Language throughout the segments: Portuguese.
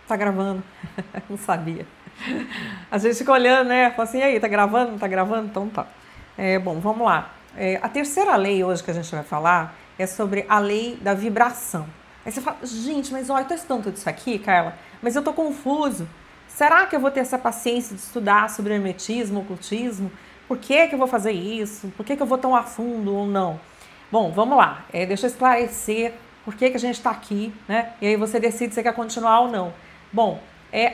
Tá gravando. Não sabia. A gente fica olhando, né? Fala assim, e aí, tá gravando? Não tá gravando? Então tá. Bom, vamos lá. A terceira lei hoje que a gente vai falar é sobre a lei da vibração. Aí você fala, gente, mas olha, eu tô estudando tudo isso aqui, Carla, mas eu tô confuso. Será que eu vou ter essa paciência de estudar sobre hermetismo, ocultismo? Por que eu vou fazer isso? Por que eu vou tão a fundo ou não? Bom, vamos lá. Deixa eu esclarecer por que a gente está aqui, né? E aí você decide se quer continuar ou não. Bom,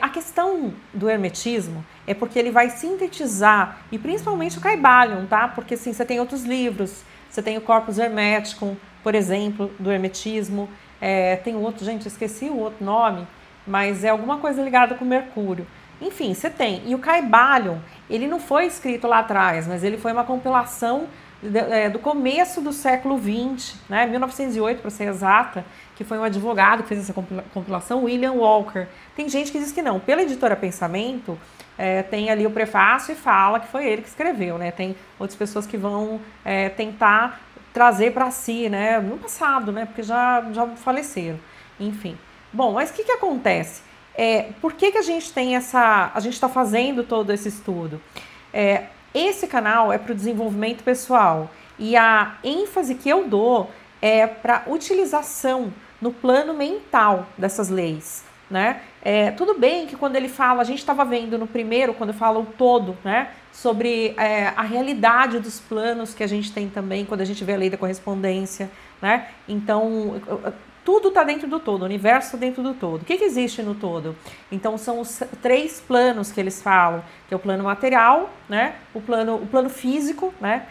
a questão do hermetismo é porque ele vai sintetizar, e principalmente o Kybalion, tá? Porque assim, você tem outros livros, você tem o Corpus Hermeticum, por exemplo, do hermetismo, tem outro, gente, esqueci o outro nome, mas é alguma coisa ligada com Mercúrio. Enfim, você tem. E o Kybalion, ele não foi escrito lá atrás, mas ele foi uma compilação do começo do século XX, né, 1908 para ser exata, que foi um advogado que fez essa compilação, William Walker. Tem gente que diz que não. Pela editora Pensamento, tem ali o prefácio e fala que foi ele que escreveu, né? Tem outras pessoas que vão tentar trazer para si, né, no passado, né, porque já faleceram. Enfim. Bom, mas o que acontece? Por que a gente tem a gente está fazendo todo esse estudo? Esse canal é para o desenvolvimento pessoal e a ênfase que eu dou é para utilização no plano mental dessas leis, né? Tudo bem que quando ele fala, a gente estava vendo no primeiro, quando fala o todo, né? Sobre a realidade dos planos que a gente tem também, quando a gente vê a lei da correspondência, né? Então, tudo está dentro do todo, o universo está dentro do todo. O que existe no todo? Então, são os 3 planos que eles falam, que é o plano material, né? O plano físico, né?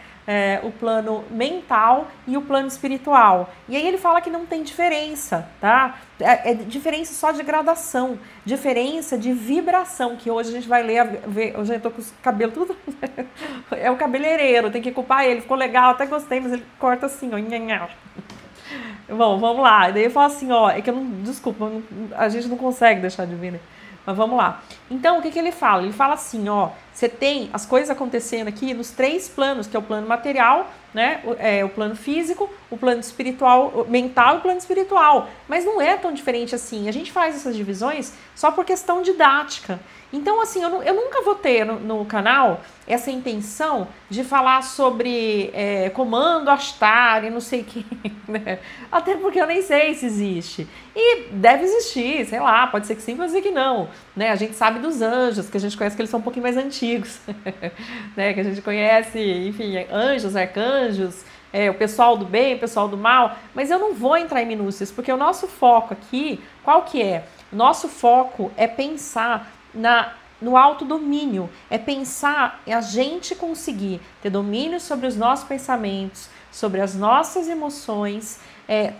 O plano mental e o plano espiritual. E aí ele fala que não tem diferença, tá? É diferença só de gradação, diferença de vibração, que hoje a gente vai ver, eu já tô com os cabelos tudo... É o cabeleireiro, tem que culpar ele, ficou legal, até gostei, mas ele corta assim, ó. Bom, vamos lá. Daí eu falo assim, ó, é que eu não, desculpa, a gente não consegue deixar de ver, né? Mas vamos lá. Então, o que ele fala? Ele fala assim, ó, você tem as coisas acontecendo aqui nos 3 planos, que é o plano material, né? O plano físico, o plano espiritual, mental e o plano espiritual. Mas não é tão diferente assim. A gente faz essas divisões só por questão didática. Então, assim, eu nunca vou ter no canal essa intenção de falar sobre comando Ashtar e não sei o que, né? Até porque eu nem sei se existe. E deve existir, sei lá, pode ser que sim, pode ser que não. Né? A gente sabe dos anjos, que a gente conhece que eles são um pouquinho mais antigos. Né? Que a gente conhece, enfim, anjos, arcanjos, o pessoal do bem, o pessoal do mal. Mas eu não vou entrar em minúcias, porque o nosso foco aqui, qual que é? Nosso foco é pensar no autodomínio, é pensar a gente conseguir ter domínio sobre os nossos pensamentos, sobre as nossas emoções,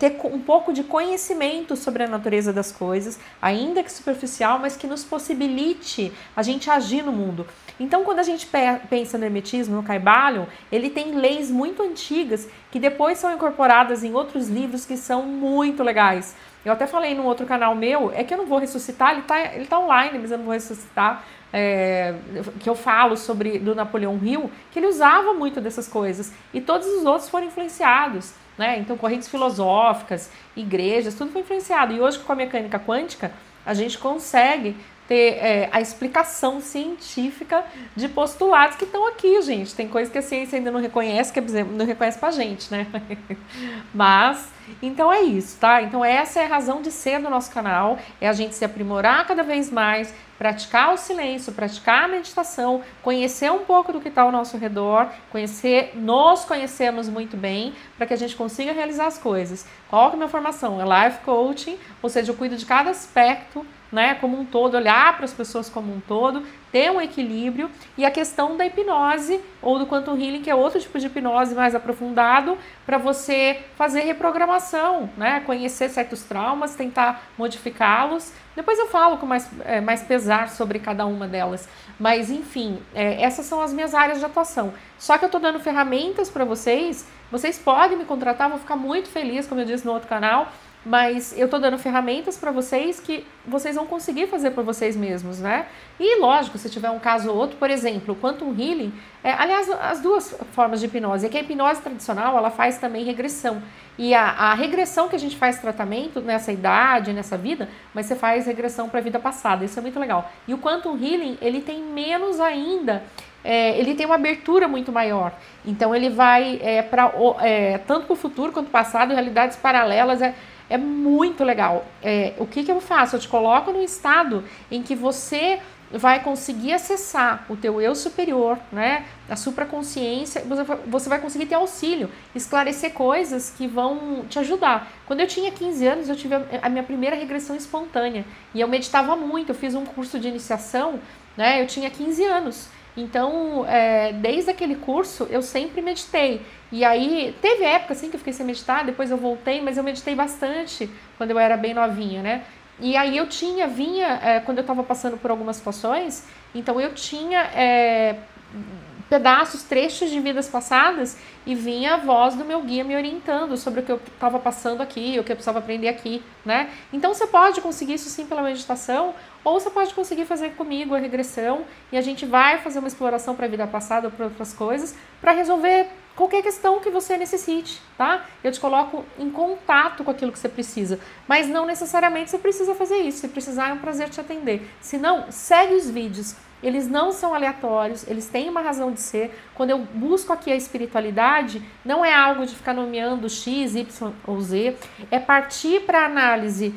ter um pouco de conhecimento sobre a natureza das coisas, ainda que superficial, mas que nos possibilite a gente agir no mundo. Então, quando a gente pensa no hermetismo, no Kybalion, ele tem leis muito antigas que depois são incorporadas em outros livros que são muito legais. Eu até falei num outro canal meu, que eu não vou ressuscitar, ele tá online, mas eu não vou ressuscitar, que eu falo sobre do Napoleão Hill, que ele usava muito dessas coisas, e todos os outros foram influenciados, né? Então, correntes filosóficas, igrejas, tudo foi influenciado. E hoje, com a mecânica quântica, a gente consegue ter a explicação científica de postulados que estão aqui, gente. Tem coisa que a ciência ainda não reconhece, que não reconhece pra gente, né? Mas, então é isso, tá? Então essa é a razão de ser do nosso canal, é a gente se aprimorar cada vez mais, praticar o silêncio, praticar a meditação, conhecer um pouco do que está ao nosso redor, nos conhecermos muito bem, para que a gente consiga realizar as coisas. Qual que é a minha formação? É Life Coaching, ou seja, eu cuido de cada aspecto, né, como um todo, olhar para as pessoas como um todo, ter um equilíbrio, e a questão da hipnose ou do Quantum Healing, que é outro tipo de hipnose mais aprofundado, para você fazer reprogramação, né, conhecer certos traumas, tentar modificá-los. Depois eu falo com mais pesar sobre cada uma delas, mas enfim, essas são as minhas áreas de atuação. Só que eu estou dando ferramentas para vocês podem me contratar, vou ficar muito feliz, como eu disse no outro canal, mas eu tô dando ferramentas para vocês que vocês vão conseguir fazer por vocês mesmos, né? E lógico, se tiver um caso ou outro, por exemplo, o Quantum Healing, aliás, as duas formas de hipnose, é que a hipnose tradicional, ela faz também regressão. E a regressão que a gente faz tratamento nessa idade, nessa vida, mas você faz regressão para a vida passada, isso é muito legal. E o Quantum Healing, ele tem menos ainda, ele tem uma abertura muito maior. Então ele vai tanto para o futuro quanto para o passado, realidades paralelas, é muito legal. O que eu faço? Eu te coloco num estado em que você vai conseguir acessar o teu eu superior, né? A supraconsciência, você vai conseguir ter auxílio, esclarecer coisas que vão te ajudar. Quando eu tinha 15 anos, eu tive a minha primeira regressão espontânea e eu meditava muito, eu fiz um curso de iniciação, né? Eu tinha 15 anos. Então, desde aquele curso, eu sempre meditei. E aí, teve época assim que eu fiquei sem meditar, depois eu voltei, mas eu meditei bastante quando eu era bem novinha, né? E aí eu vinha, quando eu estava passando por algumas situações, então eu tinha pedaços, trechos de vidas passadas e vinha a voz do meu guia me orientando sobre o que eu estava passando aqui, o que eu precisava aprender aqui, né? Então você pode conseguir isso sim pela meditação, ou você pode conseguir fazer comigo a regressão e a gente vai fazer uma exploração para a vida passada ou para outras coisas, para resolver qualquer questão que você necessite, tá? Eu te coloco em contato com aquilo que você precisa, mas não necessariamente você precisa fazer isso. Se precisar, é um prazer te atender. Se não, segue os vídeos. Eles não são aleatórios, eles têm uma razão de ser. Quando eu busco aqui a espiritualidade, não é algo de ficar nomeando X, Y ou Z, é partir para a análise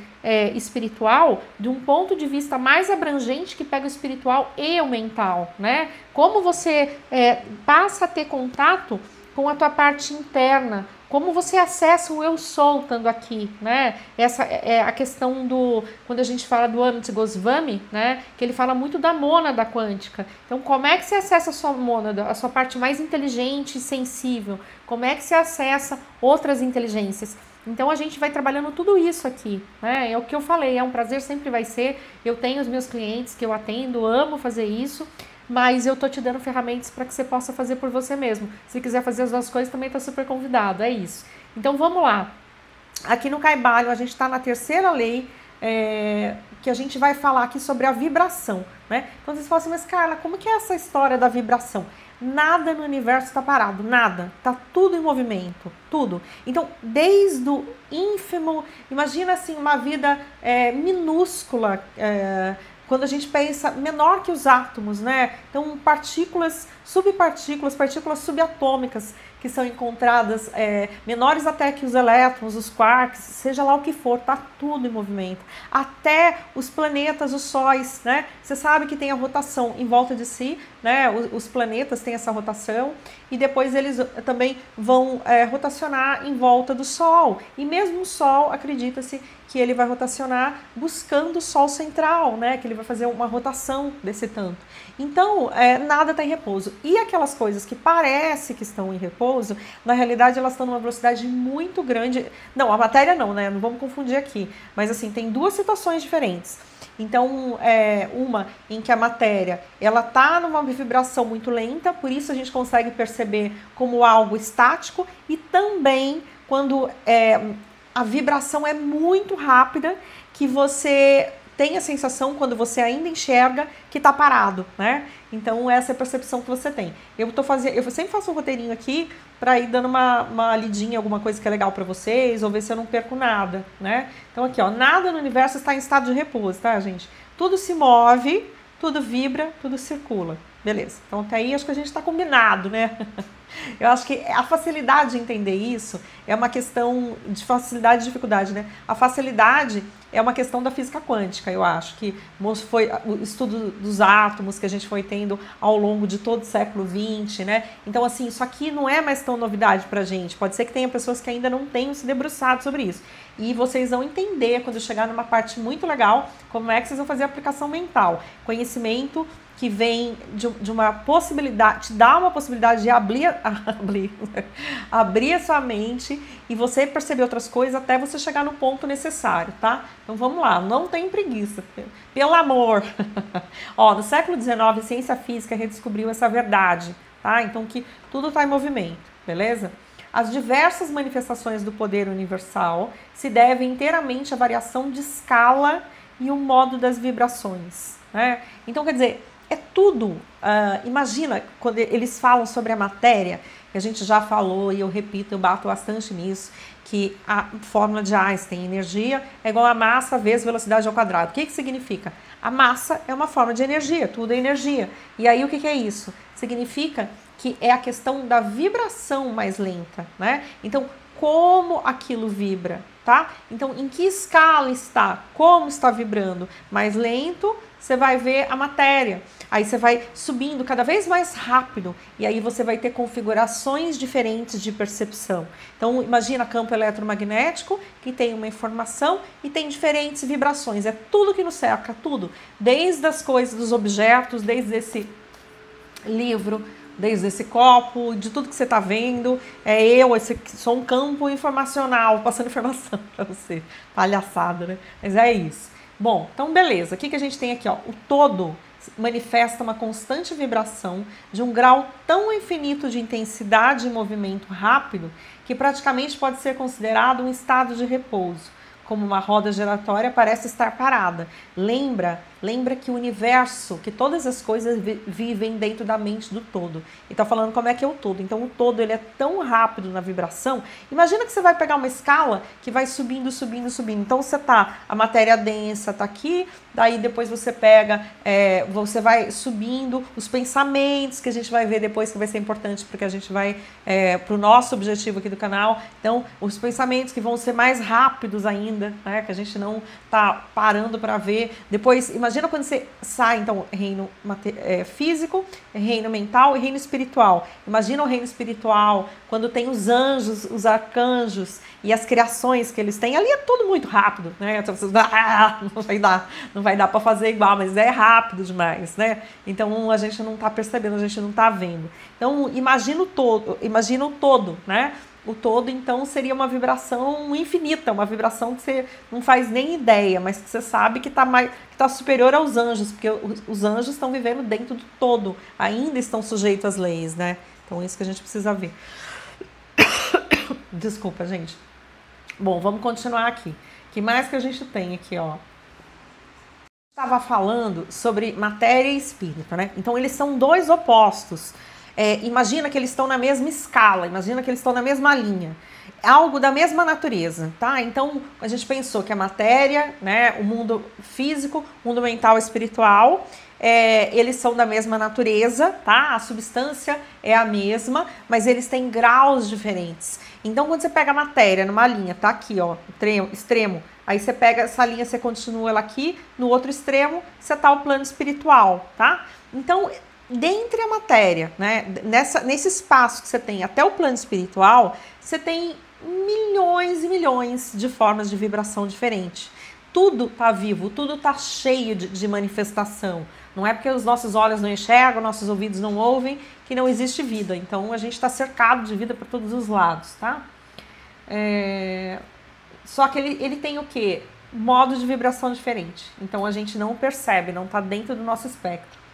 espiritual de um ponto de vista mais abrangente que pega o espiritual e o mental, né? Como você passa a ter contato com a tua parte interna, como você acessa o eu sou estando aqui, né? Essa é a questão quando a gente fala do Amit Goswami, né? Que ele fala muito da mônada quântica. Então, como é que você acessa a sua mônada, a sua parte mais inteligente e sensível? Como é que você acessa outras inteligências? Então, a gente vai trabalhando tudo isso aqui, né? É o que eu falei, é um prazer, sempre vai ser. Eu tenho os meus clientes que eu atendo, amo fazer isso. Mas eu tô te dando ferramentas para que você possa fazer por você mesmo. Se quiser fazer as duas coisas, também tá super convidado, é isso. Então vamos lá. Aqui no Kaibalho, a gente está na terceira lei, que a gente vai falar aqui sobre a vibração, né? Então vocês falam assim, mas Carla, como que é essa história da vibração? Nada no universo está parado, nada. Tá tudo em movimento, tudo. Então, desde o ínfimo, imagina assim, uma vida minúscula, quando a gente pensa menor que os átomos, né? Então, partículas, subpartículas, partículas subatômicas que são encontradas, menores até que os elétrons, os quarks, seja lá o que for, tá tudo em movimento. Até os planetas, os sóis, né? Você sabe que tem a rotação em volta de si, né? Os planetas têm essa rotação e depois eles também vão rotacionar em volta do Sol. E mesmo o Sol, acredita-se que ele vai rotacionar buscando o Sol central, né? Que ele vai fazer uma rotação desse tanto. Então, nada está em repouso. E aquelas coisas que parece que estão em repouso, na realidade elas estão numa velocidade muito grande. Não, a matéria não, né? Não vamos confundir aqui. Mas assim, tem duas situações diferentes. Então, uma em que a matéria ela está numa vibração muito lenta, por isso a gente consegue perceber como algo estático, e também quando a vibração é muito rápida, que você tem a sensação, quando você ainda enxerga, que está parado, né? Então, essa é a percepção que você tem. Eu sempre faço um roteirinho aqui para ir dando uma lidinha, alguma coisa que é legal para vocês, ou ver se eu não perco nada, né? Então, aqui, ó, nada no universo está em estado de repouso, tá, gente? Tudo se move, tudo vibra, tudo circula. Beleza. Então, até aí, acho que a gente está combinado, né? Eu acho que a facilidade de entender isso é uma questão de facilidade e dificuldade, né? A facilidade é uma questão da física quântica, eu acho, que foi o estudo dos átomos que a gente foi tendo ao longo de todo o século XX, né? Então, assim, isso aqui não é mais tão novidade pra gente. Pode ser que tenha pessoas que ainda não tenham se debruçado sobre isso. E vocês vão entender, quando chegar numa parte muito legal, como é que vocês vão fazer a aplicação mental. Conhecimento que vem de uma possibilidade, te dá uma possibilidade de abrir a sua mente e você perceber outras coisas até você chegar no ponto necessário, tá? Então vamos lá, não tem preguiça, pelo amor. Ó, no século XIX, a ciência física redescobriu essa verdade, tá? Então que tudo está em movimento, beleza? as diversas manifestações do poder universal se devem inteiramente à variação de escala e o modo das vibrações, né? Então, quer dizer, é tudo. Imagina quando eles falam sobre a matéria, que a gente já falou e eu repito, eu bato bastante nisso, que a fórmula de Einstein, energia, é igual a massa vezes velocidade ao quadrado. O que significa? A massa é uma forma de energia, tudo é energia. E aí o que é isso? Significa que é a questão da vibração mais lenta, né? Então, como aquilo vibra, tá? Então, em que escala está? Como está vibrando? Mais lento, você vai ver a matéria. Aí você vai subindo cada vez mais rápido e aí você vai ter configurações diferentes de percepção. Então, imagina campo eletromagnético que tem uma informação e tem diferentes vibrações. É tudo que nos cerca, tudo. Desde as coisas, dos objetos, desde esse livro, desde esse copo, de tudo que você está vendo. Sou um campo informacional, passando informação para você. Palhaçada, né? Mas é isso. Bom, então beleza. O que a gente tem aqui? Ó? O todo manifesta uma constante vibração de um grau tão infinito de intensidade e movimento rápido que praticamente pode ser considerado um estado de repouso, como uma roda giratória parece estar parada. Lembra que o universo, que todas as coisas vivem dentro da mente do todo. E tá falando como é que é o todo. Então o todo ele é tão rápido na vibração. Imagina que você vai pegar uma escala que vai subindo, subindo, subindo. Então você tá, a matéria densa tá aqui, daí depois você pega, você vai subindo os pensamentos, que a gente vai ver depois, que vai ser importante, porque a gente vai pro nosso objetivo aqui do canal. Então os pensamentos que vão ser mais rápidos ainda, né, que a gente não tá parando para ver. Depois, imagina quando você sai, então, reino físico, reino mental e reino espiritual. Imagina o reino espiritual, quando tem os anjos, os arcanjos e as criações que eles têm. Ali é tudo muito rápido, né? Então, não vai dar para fazer igual, mas é rápido demais, né? Então, a gente não está percebendo, a gente não está vendo. Então, imagina o todo, né? O todo, então, seria uma vibração infinita, uma vibração que você não faz nem ideia, mas que você sabe que está superior aos anjos, porque os anjos estão vivendo dentro do todo, ainda estão sujeitos às leis, né? Então, é isso que a gente precisa ver. Desculpa, gente. Bom, vamos continuar aqui. O que mais que a gente tem aqui, ó? Estava falando sobre matéria e espírito, né? Então, eles são dois opostos. Imagina que eles estão na mesma escala, imagina que eles estão na mesma linha, algo da mesma natureza, tá? Então, a gente pensou que a matéria, né, o mundo físico, o mundo mental e espiritual, eles são da mesma natureza, tá? A substância é a mesma, mas eles têm graus diferentes. Então, quando você pega a matéria numa linha, tá aqui, ó, extremo, aí você pega essa linha, você continua ela aqui, no outro extremo, você tá o plano espiritual, tá? Então, dentre a matéria, né, nesse espaço que você tem até o plano espiritual, você tem milhões e milhões de formas de vibração diferente. Tudo está vivo, tudo está cheio de manifestação. Não é porque os nossos olhos não enxergam, nossos ouvidos não ouvem, que não existe vida. Então, a gente está cercado de vida por todos os lados, tá? Só que ele tem o quê? Modo de vibração diferente. Então, a gente não percebe, não está dentro do nosso espectro.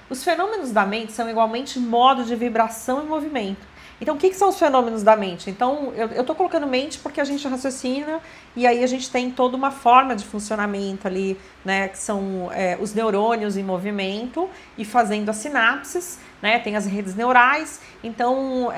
Os fenômenos da mente são igualmente modo de vibração e movimento. Então, o que são os fenômenos da mente? Então, eu estou colocando mente porque a gente raciocina e aí a gente tem toda uma forma de funcionamento ali, né? Que são os neurônios em movimento e fazendo as sinapses, né? Tem as redes neurais. Então,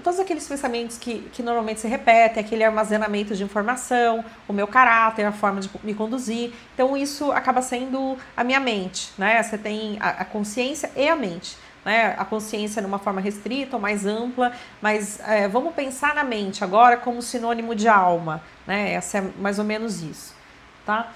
todos aqueles pensamentos que normalmente se repetem, aquele armazenamento de informação, o meu caráter, a forma de me conduzir. Então, isso acaba sendo a minha mente, né? Você tem a consciência e a mente. Né, a consciência numa forma restrita ou mais ampla, mas vamos pensar na mente agora como sinônimo de alma, né? Essa é mais ou menos isso, tá?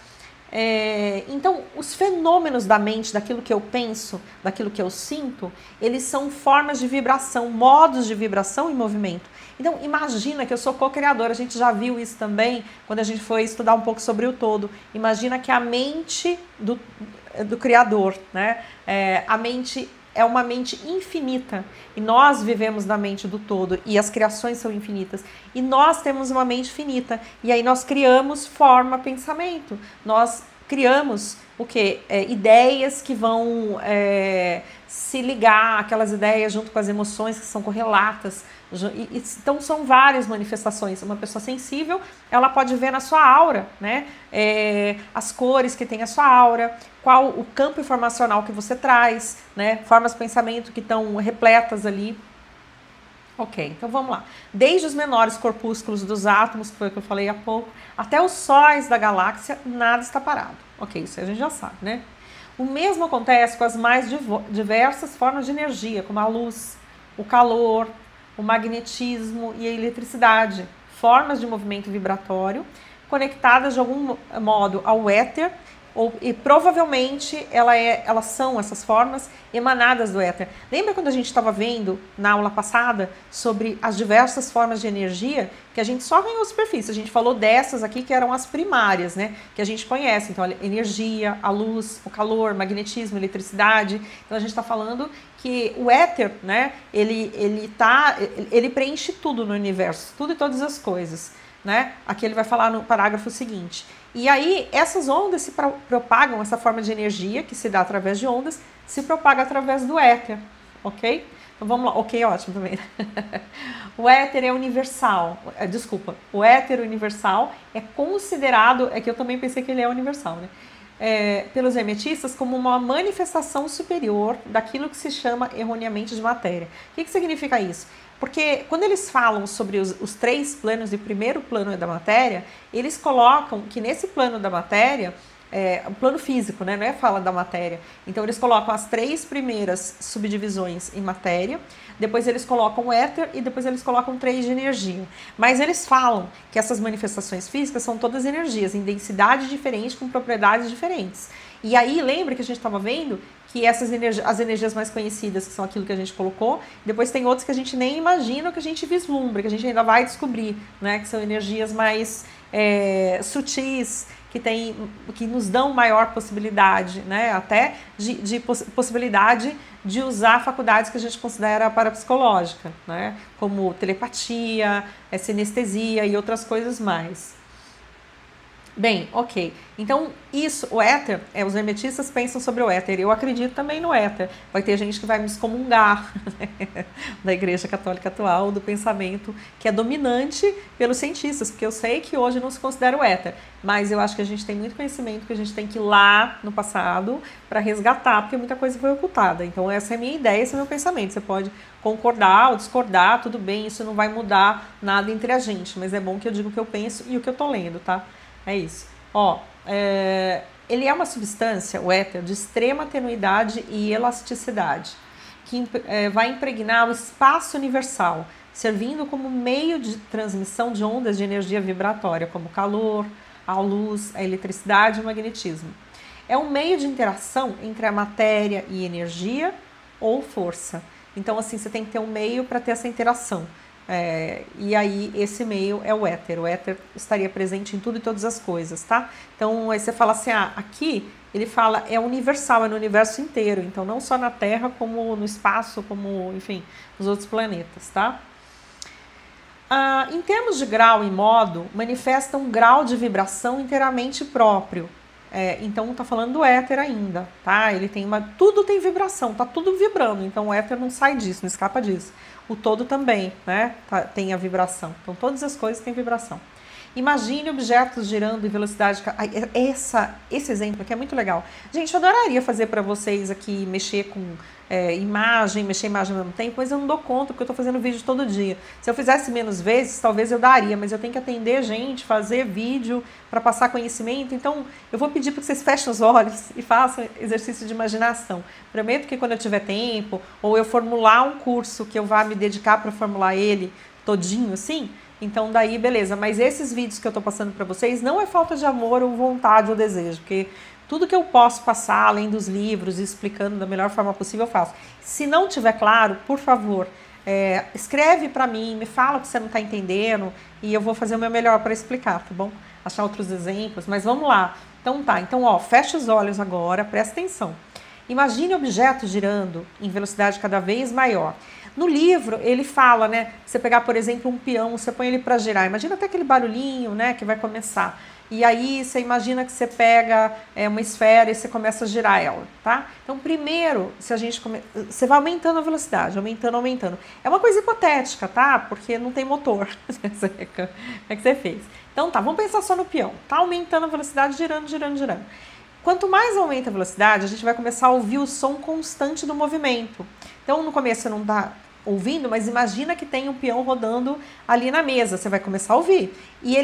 Então, os fenômenos da mente, daquilo que eu penso, daquilo que eu sinto, eles são formas de vibração, modos de vibração e movimento. Então, imagina que eu sou co-criadora, a gente já viu isso também quando a gente foi estudar um pouco sobre o todo. Imagina que a mente do Criador, né? A mente é uma mente infinita e nós vivemos na mente do todo e as criações são infinitas e nós temos uma mente finita e aí nós criamos forma, pensamento, nós criamos o quê? Ideias que vão se ligar, aquelas ideias junto com as emoções que são correlatas. Então são várias manifestações. Uma pessoa sensível, ela pode ver na sua aura, né? As cores que tem a sua aura, qual o campo informacional que você traz, né? Formas de pensamento que estão repletas ali. Ok, então vamos lá. Desde os menores corpúsculos dos átomos, que foi o que eu falei há pouco, até os sóis da galáxia, nada está parado. Ok, isso a gente já sabe, né? O mesmo acontece com as mais diversas formas de energia, como a luz, o calor, o magnetismo e a eletricidade, formas de movimento vibratório conectadas de algum modo ao éter, e provavelmente elas são essas formas emanadas do éter. Lembra quando a gente estava vendo na aula passada sobre as diversas formas de energia, que a gente só ganhou superfície, a gente falou dessas aqui que eram as primárias, né? Que a gente conhece, então a energia, a luz, o calor, magnetismo, eletricidade. Então a gente está falando que o éter, né? Ele preenche tudo no universo, tudo e todas as coisas, né? Aqui ele vai falar no parágrafo seguinte. E aí, essas ondas se propagam, essa forma de energia que se dá através de ondas, se propaga através do éter, ok? Então vamos lá, ok, ótimo também. O éter é universal, o éter universal é considerado, é que eu também pensei que ele é universal, né? Pelos hermetistas como uma manifestação superior daquilo que se chama erroneamente de matéria. O que significa isso? Porque quando eles falam sobre os 3 planos, e o primeiro plano é da matéria, eles colocam que nesse plano da matéria, o plano físico, né, não é fala da matéria, então eles colocam as 3 primeiras subdivisões em matéria, depois eles colocam o éter e depois eles colocam 3 de energia. Mas eles falam que essas manifestações físicas são todas energias, em densidade diferente, com propriedades diferentes. E aí, lembra que a gente estava vendo que as energias mais conhecidas, que são aquilo que a gente colocou, depois tem outras que a gente nem imagina, que a gente vislumbra, que a gente ainda vai descobrir, né? Que são energias mais sutis, que nos dão maior possibilidade, né? Até de possibilidade de usar faculdades que a gente considera parapsicológica, né? Como telepatia, sinestesia e outras coisas mais. Bem, ok. Então, o éter, os hermetistas pensam sobre o éter. Eu acredito também no éter. Vai ter gente que vai me excomungar da Igreja Católica atual, do pensamento que é dominante pelos cientistas, porque eu sei que hoje não se considera o éter, mas eu acho que a gente tem muito conhecimento que a gente tem que ir lá no passado para resgatar, porque muita coisa foi ocultada. Então, essa é a minha ideia, esse é o meu pensamento. Você pode concordar ou discordar, tudo bem, isso não vai mudar nada entre a gente, mas é bom que eu diga o que eu penso e o que eu tô lendo, tá? É isso. Ele é uma substância, o éter, de extrema tenuidade e elasticidade, que vai impregnar o espaço universal, servindo como meio de transmissão de ondas de energia vibratória, como o calor, a luz, a eletricidade e o magnetismo. É um meio de interação entre a matéria e energia ou força. Então, assim, você tem que ter um meio para ter essa interação. E aí esse meio é o éter. O éter estaria presente em tudo e todas as coisas, tá? Então aí você fala assim, aqui ele fala é universal, é no universo inteiro. Então não só na Terra, como no espaço, como, enfim, nos outros planetas, tá? Em termos de grau e modo, manifesta um grau de vibração inteiramente próprio. Então tá falando do éter ainda, tá? Ele tem tudo tem vibração, tá tudo vibrando. Então o éter não sai disso, não escapa disso. O todo também, né? Tem a vibração. Então, todas as coisas têm vibração. Imagine objetos girando em velocidade... Esse exemplo aqui é muito legal. Gente, eu adoraria fazer para vocês aqui, mexer com mexer imagem ao mesmo tempo, mas eu não dou conta, porque eu estou fazendo vídeo todo dia. Se eu fizesse menos vezes, talvez eu daria, mas eu tenho que atender gente, fazer vídeo para passar conhecimento. Então, eu vou pedir para que vocês fechem os olhos e façam exercício de imaginação. Prometo que quando eu tiver tempo, ou eu formular um curso que eu vá me dedicar para formular ele todinho, assim, então daí beleza. Mas esses vídeos que eu estou passando para vocês não é falta de amor ou vontade ou desejo, porque tudo que eu posso passar, além dos livros, explicando da melhor forma possível, eu faço. Se não tiver claro, por favor, escreve para mim, me fala que você não está entendendo e eu vou fazer o meu melhor para explicar, tá bom? Achar outros exemplos, mas vamos lá. Então tá, fecha os olhos agora, presta atenção. Imagine objetos girando em velocidade cada vez maior. No livro, ele fala, né? Você pegar, por exemplo, um peão, você põe ele para girar. Imagina até aquele barulhinho, né? Que vai começar. e aí você imagina que você pega uma esfera e você começa a girar ela, tá? Então, primeiro, você vai aumentando a velocidade, aumentando. É uma coisa hipotética, tá? Porque não tem motor. Como é que você fez? Então tá, vamos pensar só no peão. Tá aumentando a velocidade, girando. Quanto mais aumenta a velocidade, a gente vai começar a ouvir o som constante do movimento. Então, no começo você não dá ouvindo, mas imagina que tem um peão rodando ali na mesa, você vai começar a ouvir. E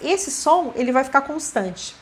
esse som, ele vai ficar constante.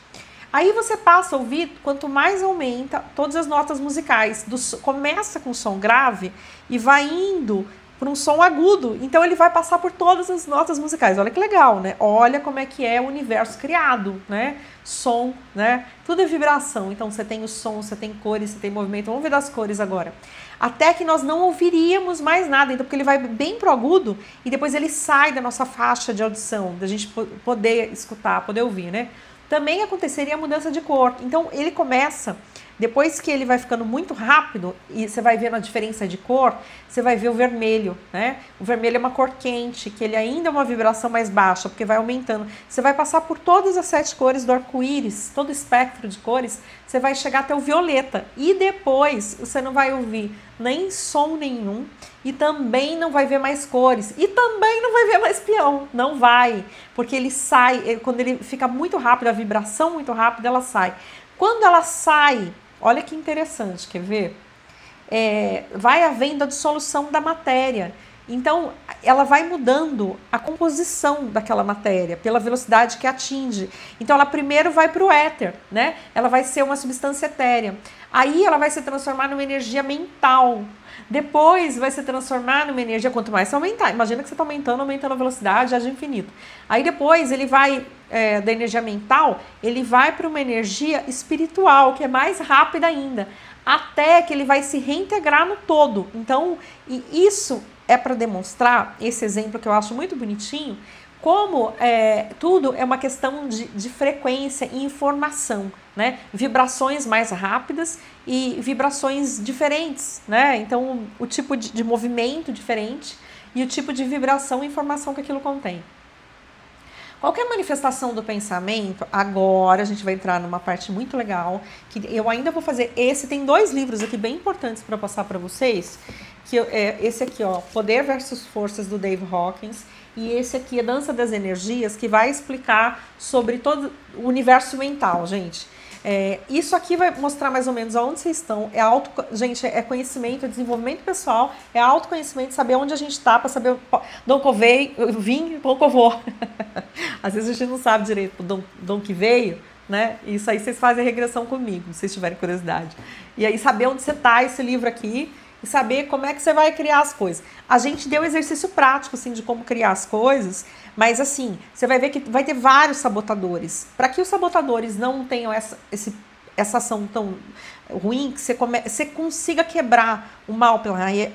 Aí você passa a ouvir, quanto mais aumenta todas as notas musicais. Começa com som grave e vai indo para um som agudo. Então ele vai passar por todas as notas musicais. Olha que legal, né? Olha como é que é o universo criado, né? Som, né? Tudo é vibração. Então você tem o som, você tem cores, você tem movimento. Vamos ver das cores agora. Até que nós não ouviríamos mais nada, então, porque ele vai bem pro agudo e depois ele sai da nossa faixa de audição, da gente poder escutar, poder ouvir, né? Também aconteceria a mudança de cor. Então, ele começa, depois que ele vai ficando muito rápido e você vai vendo a diferença de cor, você vai ver o vermelho, né? O vermelho é uma cor quente, que ele ainda é uma vibração mais baixa, porque vai aumentando. Você vai passar por todas as 7 cores do arco-íris, todo o espectro de cores, você vai chegar até o violeta. E depois você não vai ouvir nem som nenhum e também não vai ver mais cores e também não vai ver mais peão, não vai, porque ele sai, quando ele fica muito rápido, a vibração muito rápida, ela sai. Quando ela sai, olha que interessante, quer ver? Vai havendo a dissolução da matéria. Então, ela vai mudando a composição daquela matéria pela velocidade que atinge. Então, ela primeiro vai para o éter, né? Ela vai ser uma substância etérea. Aí, ela vai se transformar numa energia mental. Depois, vai se transformar numa energia, quanto mais você aumentar. Imagina que você está aumentando a velocidade, age infinito. Aí, depois, ele vai, da energia mental, ele vai para uma energia espiritual, que é mais rápida ainda. Até que ele vai se reintegrar no todo. Então, e isso é para demonstrar, esse exemplo que eu acho muito bonitinho, como tudo é uma questão de frequência e informação, né? Vibrações mais rápidas e vibrações diferentes, né? Então, o tipo de movimento diferente e o tipo de vibração e informação que aquilo contém. Qualquer manifestação do pensamento, agora a gente vai entrar numa parte muito legal, que eu ainda vou fazer. Tem 2 livros aqui bem importantes para passar para vocês, que esse aqui, ó, Poder versus Forças, do Dave Hawkins, e esse aqui é Dança das Energias, que vai explicar sobre todo o universo mental, gente. Isso aqui vai mostrar mais ou menos aonde vocês estão. Gente, é conhecimento, é desenvolvimento pessoal, é autoconhecimento, saber onde a gente está, para saber de onde eu vim e para onde eu vou. Às vezes a gente não sabe direito de onde que veio, né? Isso aí vocês fazem a regressão comigo, se vocês tiverem curiosidade. E aí saber onde você está, esse livro aqui, e saber como é que você vai criar as coisas. A gente deu exercício prático, assim, de como criar as coisas, mas, assim, você vai ver que vai ter vários sabotadores. Para que os sabotadores não tenham essa ação tão ruim, que você consiga quebrar o mal pela raiz,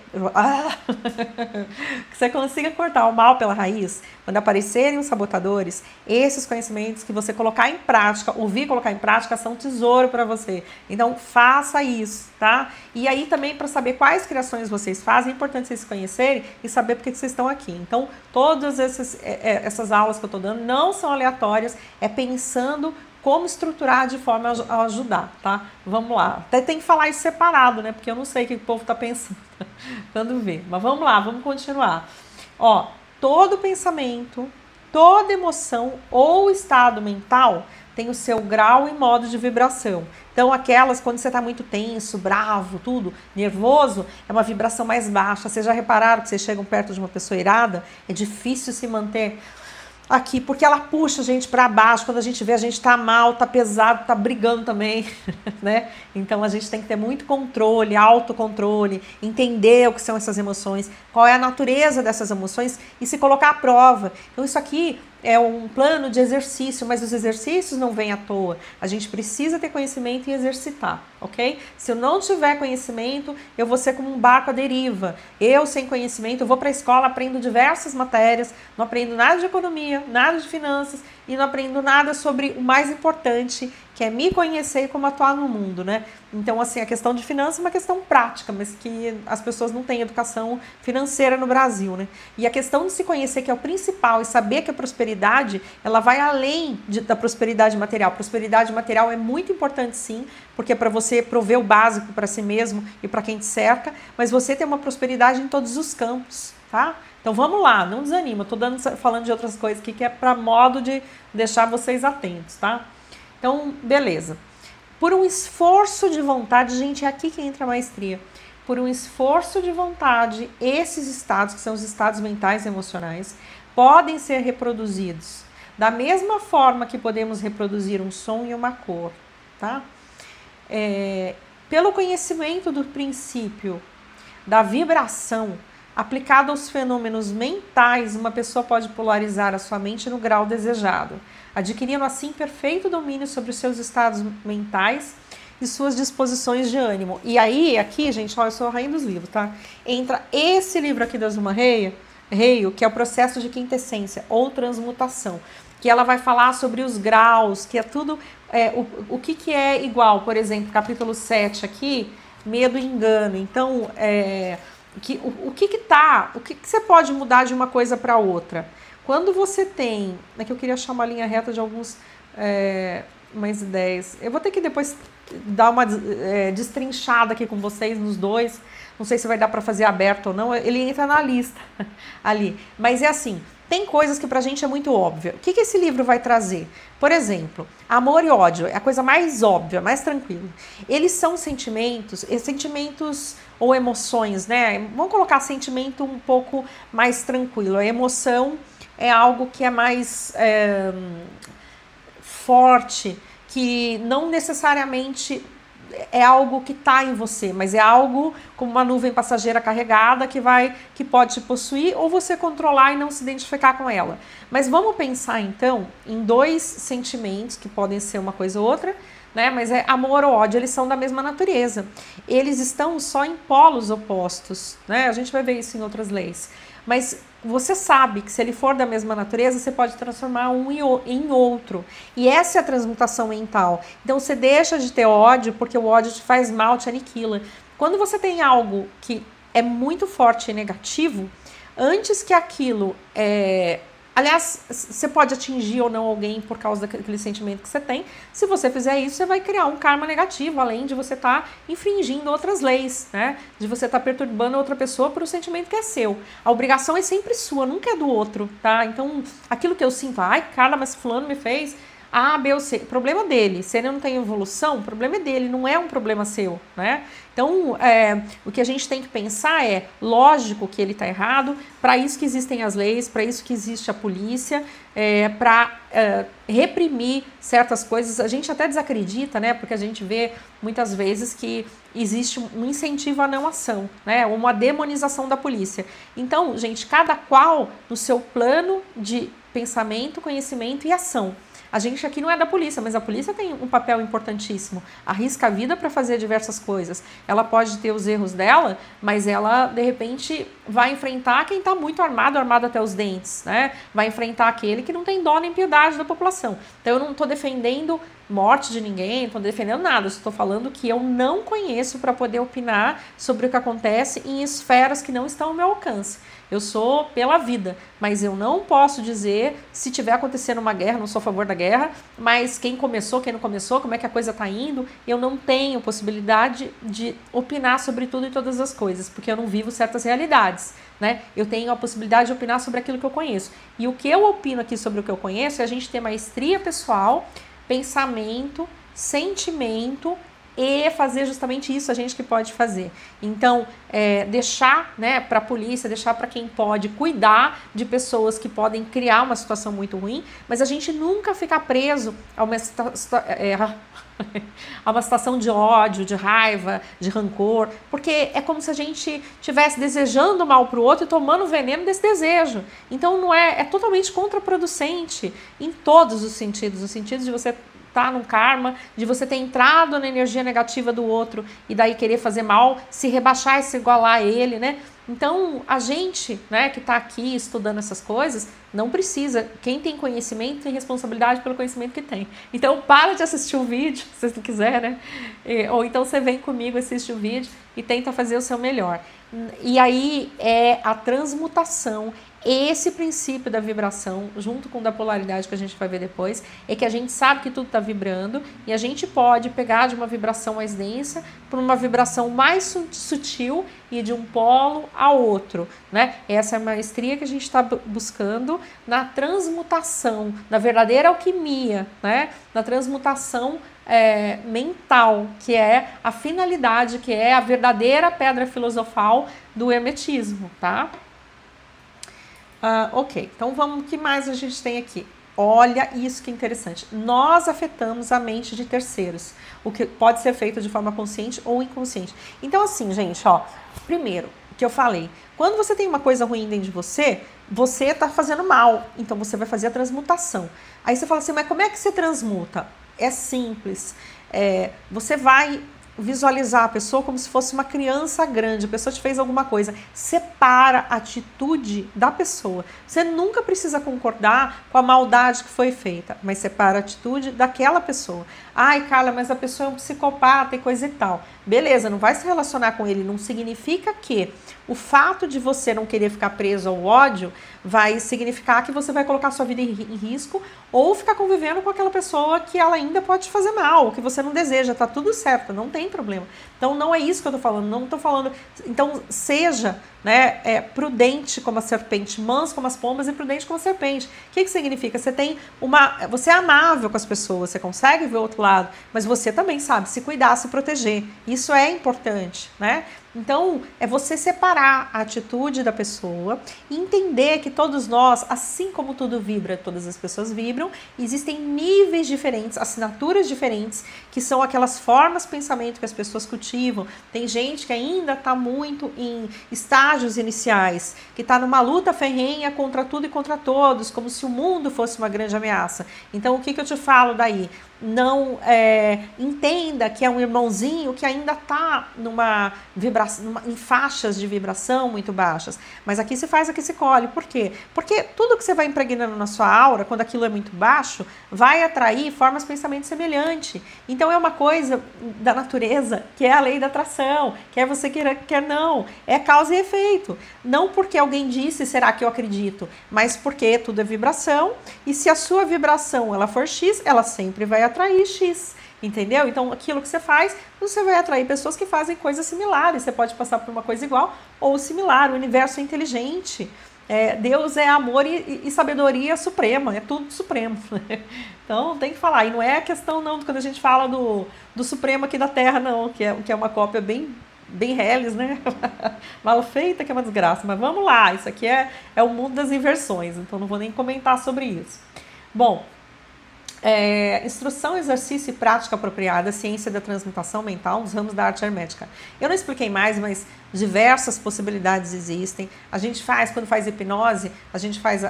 que você consiga cortar o mal pela raiz, quando aparecerem os sabotadores, esses conhecimentos que você colocar em prática, ouvir colocar em prática, são um tesouro para você. Então, faça isso, tá? E aí também, para saber quais criações vocês fazem, é importante vocês se conhecerem e saber por que vocês estão aqui. Então, todas essas aulas que eu estou dando não são aleatórias, é pensando como estruturar de forma a ajudar, tá? Vamos lá. Até tem que falar isso separado, né? Porque eu não sei o que o povo tá pensando quando vê. Mas vamos lá, vamos continuar. Ó, todo pensamento, toda emoção ou estado mental tem o seu grau e modo de vibração. Então, aquelas, quando você tá muito tenso, bravo, tudo, nervoso, é uma vibração mais baixa. Vocês já repararam que vocês chegam perto de uma pessoa irada? É difícil se manter aqui, porque ela puxa a gente para baixo. Quando a gente vê, a gente tá mal, tá pesado, tá brigando também, né? Então a gente tem que ter muito controle, autocontrole, entender o que são essas emoções, qual é a natureza dessas emoções e se colocar à prova. Então isso aqui é um plano de exercício, mas os exercícios não vêm à toa. A gente precisa ter conhecimento e exercitar, ok? Se eu não tiver conhecimento, eu vou ser como um barco à deriva. Eu, sem conhecimento, eu vou para a escola, aprendo diversas matérias, não aprendo nada de economia, nada de finanças e não aprendo nada sobre o mais importante, que é me conhecer e como atuar no mundo, né? Então, assim, a questão de finanças é uma questão prática, mas que as pessoas não têm educação financeira no Brasil, né? E a questão de se conhecer, que é o principal, e saber que a prosperidade, ela vai além da prosperidade material. Prosperidade material é muito importante, sim, porque é para você prover o básico para si mesmo e para quem te cerca, mas você tem uma prosperidade em todos os campos, tá? Então vamos lá, não desanima, eu tô falando de outras coisas aqui que é para modo de deixar vocês atentos, tá? Então, beleza. Por um esforço de vontade, gente, é aqui que entra a maestria. Por um esforço de vontade, esses estados, que são os estados mentais e emocionais, podem ser reproduzidos. Da mesma forma que podemos reproduzir um som e uma cor, tá? Pelo conhecimento do princípio da vibração, aplicado aos fenômenos mentais, uma pessoa pode polarizar a sua mente no grau desejado, adquirindo assim perfeito domínio sobre os seus estados mentais e suas disposições de ânimo. E aí, aqui, gente, ó, eu sou a rainha dos livros, tá? Entra esse livro aqui da Zuma Reio, que é o processo de quintessência ou transmutação, que ela vai falar sobre os graus, que é tudo, o que é igual. Por exemplo, capítulo 7 aqui, medo e engano. Então, o que você pode mudar de uma coisa para outra? Quando você tem, que eu queria achar uma linha reta de alguns mais ideias. Eu vou ter que depois dar uma destrinchada aqui com vocês nos dois. Não sei se vai dar para fazer aberto ou não. Ele entra na lista ali. Mas é assim, tem coisas que pra gente é muito óbvia. O que esse livro vai trazer? Por exemplo, amor e ódio é a coisa mais óbvia, mais tranquila. Eles são sentimentos ou emoções, né? Vamos colocar sentimento um pouco mais tranquilo. A emoção é algo que é mais forte, que não necessariamente é algo que está em você, mas é algo como uma nuvem passageira carregada que pode te possuir ou você controlar e não se identificar com ela. Mas vamos pensar então em dois sentimentos que podem ser uma coisa ou outra, né? Mas amor ou ódio, eles são da mesma natureza. Eles estão só em polos opostos, né? A gente vai ver isso em outras leis. Mas você sabe que se ele for da mesma natureza, você pode transformar um em outro. E essa é a transmutação mental. Então você deixa de ter ódio, porque o ódio te faz mal, te aniquila. Quando você tem algo que é muito forte e negativo, antes que aquilo aliás, você pode atingir ou não alguém por causa daquele sentimento que você tem. Se você fizer isso, você vai criar um karma negativo, além de você estar infringindo outras leis, né? De você estar perturbando outra pessoa por um sentimento que é seu. A obrigação é sempre sua, nunca é do outro, tá? Então, aquilo que eu sinto, ai, cara, mas fulano me fez A, B ou C. O problema dele. Se ele não tem evolução, o problema é dele, não é um problema seu, né? Então, o que a gente tem que pensar é, lógico que ele está errado, para isso que existem as leis, para isso que existe a polícia, para reprimir certas coisas. A gente até desacredita, né? Porque a gente vê muitas vezes que existe um incentivo à não ação, né? Uma demonização da polícia. Então, gente, cada qual no seu plano de pensamento, conhecimento e ação. A gente aqui não é da polícia, mas a polícia tem um papel importantíssimo. Arrisca a vida para fazer diversas coisas. Ela pode ter os erros dela, mas ela, de repente, vai enfrentar quem está muito armado até os dentes, né? Vai enfrentar aquele que não tem dó nem piedade da população. Então, eu não estou defendendo morte de ninguém, não estou defendendo nada. Eu estou falando que eu não conheço para poder opinar sobre o que acontece em esferas que não estão ao meu alcance. Eu sou pela vida, mas eu não posso dizer se tiver acontecendo uma guerra, não sou a favor da guerra, mas quem começou, quem não começou, como é que a coisa está indo, eu não tenho possibilidade de opinar sobre tudo e todas as coisas, porque eu não vivo certas realidades, né? Eu tenho a possibilidade de opinar sobre aquilo que eu conheço. E o que eu opino aqui sobre o que eu conheço é a gente ter maestria pessoal, pensamento, sentimento e fazer justamente isso a gente que pode fazer. Então, deixar, né, para a polícia, deixar para quem pode cuidar de pessoas que podem criar uma situação muito ruim, mas a gente nunca ficar preso a uma situação de ódio, de raiva, de rancor, porque é como se a gente estivesse desejando mal para o outro e tomando veneno desse desejo. Então, não é totalmente contraproducente em todos os sentidos, no sentido de você tá num karma de você ter entrado na energia negativa do outro e daí querer fazer mal, se rebaixar e se igualar a ele, né? Então, a gente, né, que tá aqui estudando essas coisas, não precisa. Quem tem conhecimento tem responsabilidade pelo conhecimento que tem. Então, para de assistir o vídeo, se você quiser, né? Ou então você vem comigo, assiste o vídeo e tenta fazer o seu melhor. E aí é a transmutação. Esse princípio da vibração, junto com o da polaridade que a gente vai ver depois, é que a gente sabe que tudo está vibrando e a gente pode pegar de uma vibração mais densa para uma vibração mais sutil e de um polo a outro, né? Essa é a maestria que a gente está buscando na transmutação, na verdadeira alquimia, né? Na transmutação mental, que é a finalidade, que é a verdadeira pedra filosofal do hermetismo, tá? Ok, então vamos, o que mais a gente tem aqui? Olha isso que interessante. Nós afetamos a mente de terceiros, o que pode ser feito de forma consciente ou inconsciente. Então assim, gente, ó, primeiro, o que eu falei, quando você tem uma coisa ruim dentro de você, você está fazendo mal, então você vai fazer a transmutação. Aí você fala assim, mas como é que você transmuta? É simples, você vai visualizar a pessoa como se fosse uma criança grande, a pessoa te fez alguma coisa, separa a atitude da pessoa. Você nunca precisa concordar com a maldade que foi feita, mas separa a atitude daquela pessoa. Ai, Carla, mas a pessoa é um psicopata e coisa e tal. Beleza, não vai se relacionar com ele, não significa que o fato de você não querer ficar preso ao ódio vai significar que você vai colocar sua vida em risco ou ficar convivendo com aquela pessoa que ela ainda pode te fazer mal, que você não deseja, tá tudo certo, não tem problema. Então não é isso que eu tô falando, não tô falando. Então seja, né, prudente como a serpente, manso como as pombas e prudente como a serpente. O que significa? Você é amável com as pessoas, você consegue ver o outro lado, mas você também sabe se cuidar, se proteger. Isso é importante, né? Então, é você separar a atitude da pessoa e entender que todos nós, assim como tudo vibra, todas as pessoas vibram, existem níveis diferentes, assinaturas diferentes, que são aquelas formas de pensamento que as pessoas cultivam. Tem gente que ainda está muito em estágios iniciais, que está numa luta ferrenha contra tudo e contra todos, como se o mundo fosse uma grande ameaça. Então, o que eu te falo daí? Não entenda que é um irmãozinho que ainda está numa vibração, em faixas de vibração muito baixas. Mas aqui se faz, aqui se colhe. Por quê? Porque tudo que você vai impregnando na sua aura, quando aquilo é muito baixo, vai atrair formas de pensamento semelhante. Então é uma coisa da natureza, que é a lei da atração, quer você queira, quer não. É causa e efeito. Não porque alguém disse, será que eu acredito? Mas porque tudo é vibração. E se a sua vibração ela for X, ela sempre vai atrair X, entendeu? Então, aquilo que você faz, você vai atrair pessoas que fazem coisas similares. Você pode passar por uma coisa igual ou similar. O universo é inteligente. Deus é amor e sabedoria suprema. É tudo supremo. Então, tem que falar. E não é questão, não, quando a gente fala do supremo aqui da Terra, não. Que é uma cópia bem reles, né? Mal feita, que é uma desgraça. Mas vamos lá. Isso aqui é o mundo das inversões. Então, não vou nem comentar sobre isso. Bom, instrução, exercício e prática apropriada, ciência da transmutação mental nos ramos da arte hermética. Eu não expliquei mais, mas diversas possibilidades existem. A gente faz, quando faz hipnose, a gente faz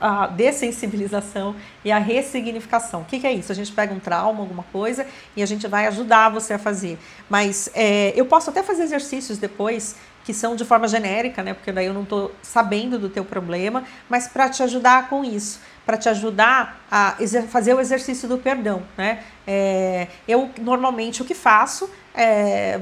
a dessensibilização e a ressignificação. O que é isso? A gente pega um trauma, alguma coisa, e a gente vai ajudar você a fazer. Mas eu posso até fazer exercícios depois, que são de forma genérica, né? Porque daí eu não estou sabendo do teu problema, mas para te ajudar com isso, para te ajudar a fazer o exercício do perdão, né? Eu normalmente o que faço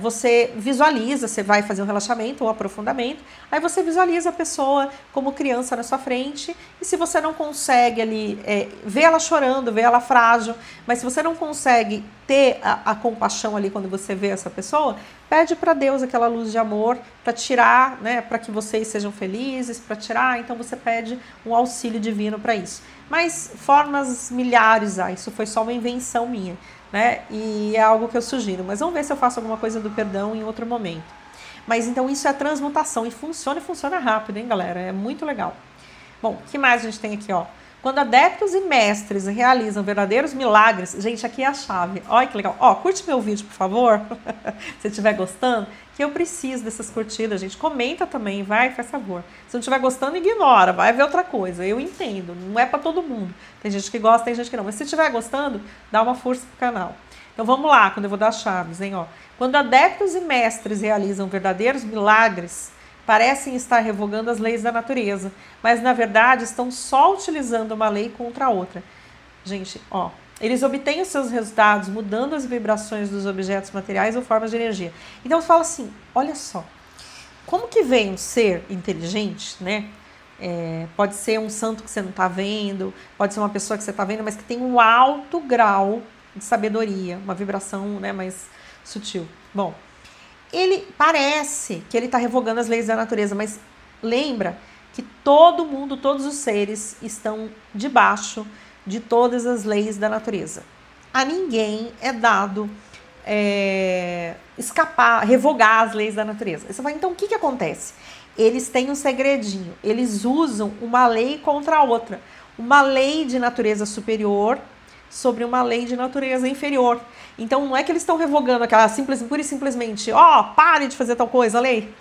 você visualiza, você vai fazer um relaxamento ou aprofundamento, aí você visualiza a pessoa como criança na sua frente, e se você não consegue ali ver ela chorando, ver ela frágil, mas se você não consegue ter a compaixão ali quando você vê essa pessoa, pede para Deus aquela luz de amor para tirar, né, para que vocês sejam felizes, para tirar, então você pede um auxílio divino para isso. Mas formas milhares, isso foi só uma invenção minha, né? E é algo que eu sugiro. Mas vamos ver se eu faço alguma coisa do perdão em outro momento. Mas então isso é transmutação e funciona rápido, hein, galera? É muito legal. Bom, o que mais a gente tem aqui, ó? Quando adeptos e mestres realizam verdadeiros milagres, gente, aqui é a chave. Olha que legal. Ó, curte meu vídeo, por favor, se estiver gostando, que eu preciso dessas curtidas, gente. Comenta também, vai, faz favor. Se não estiver gostando, ignora, vai ver outra coisa. Eu entendo, não é para todo mundo. Tem gente que gosta, tem gente que não. Mas se estiver gostando, dá uma força pro canal. Então vamos lá, quando eu vou dar chaves, hein, ó. Quando adeptos e mestres realizam verdadeiros milagres, parecem estar revogando as leis da natureza, mas na verdade estão só utilizando uma lei contra a outra. Gente, ó, eles obtêm os seus resultados mudando as vibrações dos objetos materiais ou formas de energia. Então fala assim, olha só, como que vem um ser inteligente, né? Pode ser um santo que você não está vendo, pode ser uma pessoa que você está vendo, mas que tem um alto grau de sabedoria, uma vibração, né, mais sutil. Bom, ele parece que ele está revogando as leis da natureza, mas lembra que todo mundo, todos os seres estão debaixo de todas as leis da natureza. A ninguém é dado escapar, revogar as leis da natureza. Você vai, então o que acontece? Eles têm um segredinho, eles usam uma lei contra a outra, uma lei de natureza superior sobre uma lei de natureza inferior. Então não é que eles estão revogando aquela pura e simplesmente, pare de fazer tal coisa, a lei.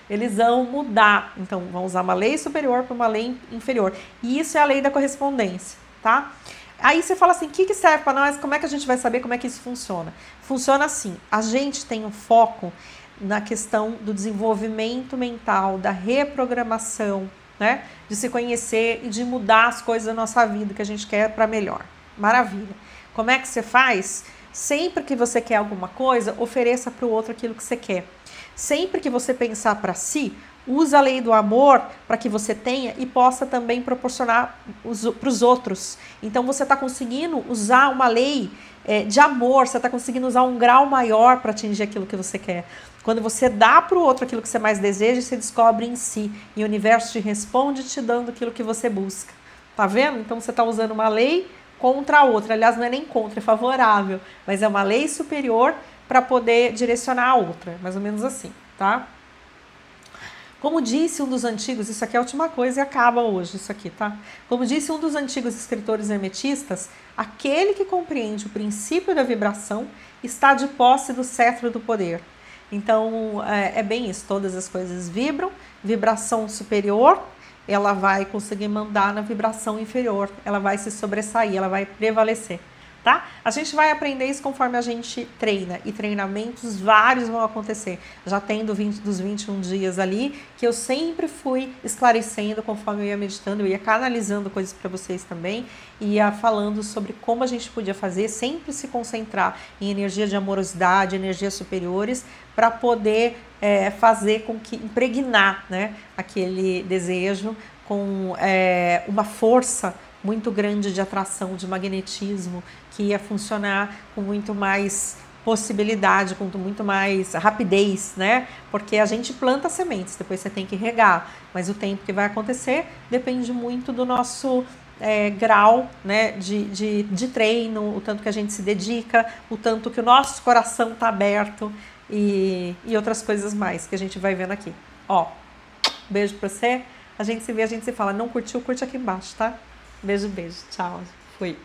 Eles vão mudar. Então vão usar uma lei superior para uma lei inferior. E isso é a lei da correspondência, tá? Aí você fala assim, o que serve para nós? Como é que a gente vai saber como é que isso funciona? Funciona assim, a gente tem um foco na questão do desenvolvimento mental, da reprogramação, né? De se conhecer e de mudar as coisas da nossa vida que a gente quer para melhor. Maravilha. Como é que você faz? Sempre que você quer alguma coisa, ofereça para o outro aquilo que você quer. Sempre que você pensar para si, usa a lei do amor para que você tenha e possa também proporcionar para os outros. Então você está conseguindo usar uma lei de amor, você está conseguindo usar um grau maior para atingir aquilo que você quer. Quando você dá para o outro aquilo que você mais deseja, você descobre em si. E o universo te responde te dando aquilo que você busca. Tá vendo? Então você está usando uma lei contra a outra. Aliás, não é nem contra, é favorável. Mas é uma lei superior para poder direcionar a outra. Mais ou menos assim, tá? Como disse um dos antigos, isso aqui é a última coisa e acaba hoje isso aqui, tá? Como disse um dos antigos escritores hermetistas, aquele que compreende o princípio da vibração está de posse do cetro do poder. Então, é bem isso, todas as coisas vibram, vibração superior, ela vai conseguir mandar na vibração inferior, ela vai se sobressair, ela vai prevalecer, tá? A gente vai aprender isso conforme a gente treina, e treinamentos vários vão acontecer. Já tem dos 21 dias ali, que eu sempre fui esclarecendo conforme eu ia meditando, eu ia canalizando coisas para vocês também, e ia falando sobre como a gente podia fazer, sempre se concentrar em energia de amorosidade, energias superiores, para poder fazer com que impregnar, né, aquele desejo com uma força muito grande de atração, de magnetismo, que ia funcionar com muito mais possibilidade, com muito mais rapidez, né? Porque a gente planta sementes, depois você tem que regar, mas o tempo que vai acontecer depende muito do nosso grau, né, de treino, o tanto que a gente se dedica, o tanto que o nosso coração está aberto e outras coisas mais que a gente vai vendo aqui. Ó, beijo pra você, a gente se vê, a gente se fala. Não curtiu, curte aqui embaixo, tá? Beijo, beijo, tchau, fui.